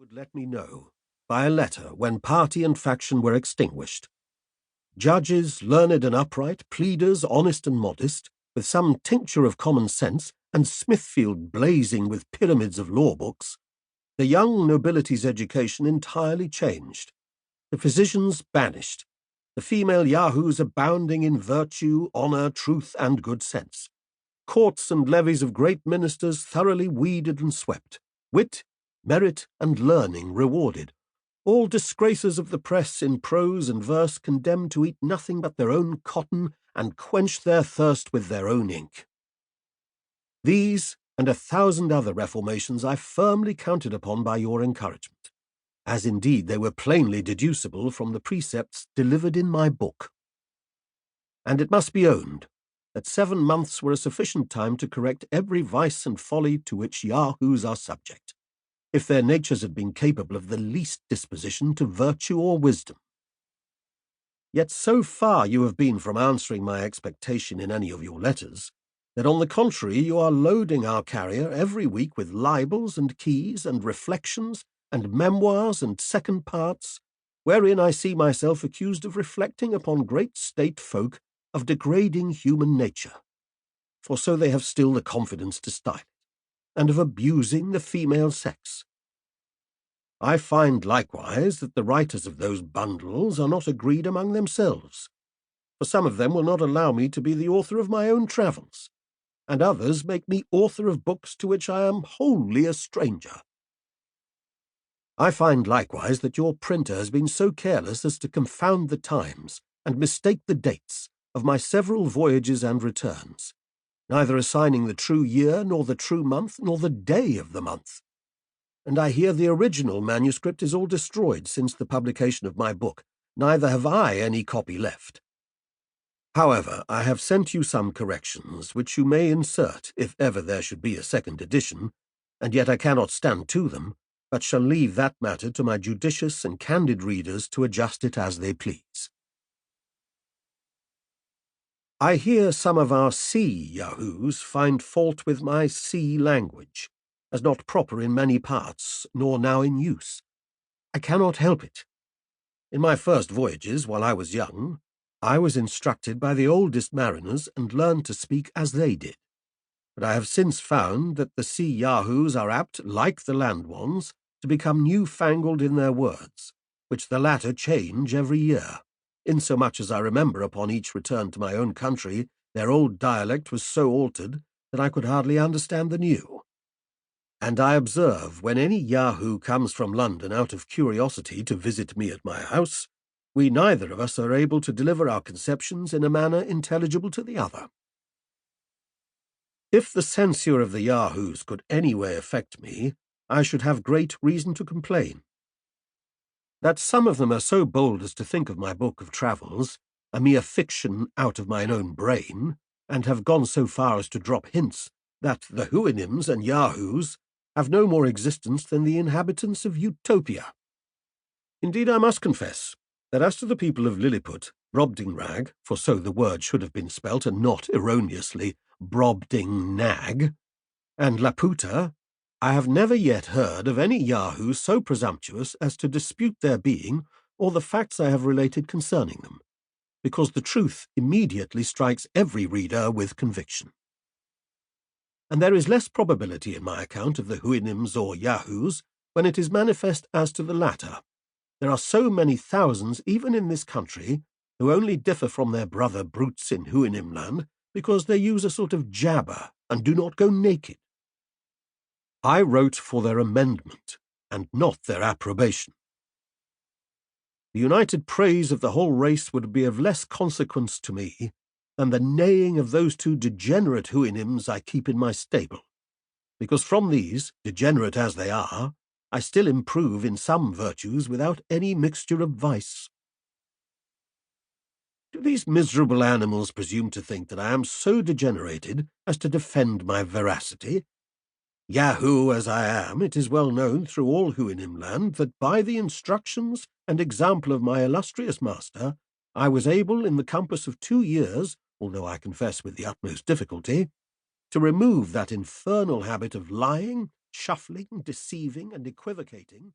would let me know, by a letter, when party and faction were extinguished. Judges, learned and upright, pleaders, honest and modest, with some tincture of common sense, and Smithfield blazing with pyramids of law books, the young nobility's education entirely changed, the physicians banished, the female yahoos abounding in virtue, honour, truth, and good sense, courts and levees of great ministers thoroughly weeded and swept, wit, merit, and learning rewarded, all disgracers of the press in prose and verse condemned to eat nothing but their own cotton and quench their thirst with their own ink. These and 1,000 other reformations I firmly counted upon by your encouragement, as indeed they were plainly deducible from the precepts delivered in my book. And it must be owned that 7 months were a sufficient time to correct every vice and folly to which yahoos are subject, if their natures had been capable of the least disposition to virtue or wisdom. Yet so far you have been from answering my expectation in any of your letters, that on the contrary you are loading our carrier every week with libels and keys and reflections and memoirs and second parts, wherein I see myself accused of reflecting upon great state folk of degrading human nature, for so they have still the confidence to style it, and of abusing the female sex. I find likewise that the writers of those bundles are not agreed among themselves, for some of them will not allow me to be the author of my own travels, and others make me author of books to which I am wholly a stranger. I find likewise that your printer has been so careless as to confound the times and mistake the dates of my several voyages and returns, neither assigning the true year, nor the true month, nor the day of the month. And I hear the original manuscript is all destroyed since the publication of my book, neither have I any copy left. However, I have sent you some corrections, which you may insert if ever there should be a second edition, and yet I cannot stand to them, but shall leave that matter to my judicious and candid readers to adjust it as they please. I hear some of our sea yahoos find fault with my sea language, as not proper in many parts, nor now in use. I cannot help it. In my first voyages, while I was young, I was instructed by the oldest mariners and learned to speak as they did. But I have since found that the sea yahoos are apt, like the land ones, to become new-fangled in their words, which the latter change every year, insomuch as I remember upon each return to my own country their old dialect was so altered that I could hardly understand the new. And I observe, when any yahoo comes from London out of curiosity to visit me at my house, we neither of us are able to deliver our conceptions in a manner intelligible to the other. If the censure of the yahoos could any way affect me, I should have great reason to complain. That some of them are so bold as to think of my book of travels a mere fiction out of mine own brain, and have gone so far as to drop hints that the Houyhnhnms and yahoos have no more existence than the inhabitants of Utopia. Indeed, I must confess that as to the people of Lilliput, Brobdingnag, for so the word should have been spelt, and not erroneously Brobdingnag, and Laputa, I have never yet heard of any yahoo so presumptuous as to dispute their being or the facts I have related concerning them, because the truth immediately strikes every reader with conviction. And there is less probability in my account of the Houyhnhnms or yahoos when it is manifest as to the latter. There are so many thousands even in this country who only differ from their brother brutes in Houyhnhnmland because they use a sort of jabber and do not go naked. I wrote for their amendment, and not their approbation. The united praise of the whole race would be of less consequence to me than the neighing of those 2 degenerate Houyhnhnms I keep in my stable, because from these, degenerate as they are, I still improve in some virtues without any mixture of vice. Do these miserable animals presume to think that I am so degenerated as to defend my veracity? Yahoo as I am, it is well known through all Houyhnhnmland that by the instructions and example of my illustrious master, I was able, in the compass of 2 years, although I confess with the utmost difficulty, to remove that infernal habit of lying, shuffling, deceiving, and equivocating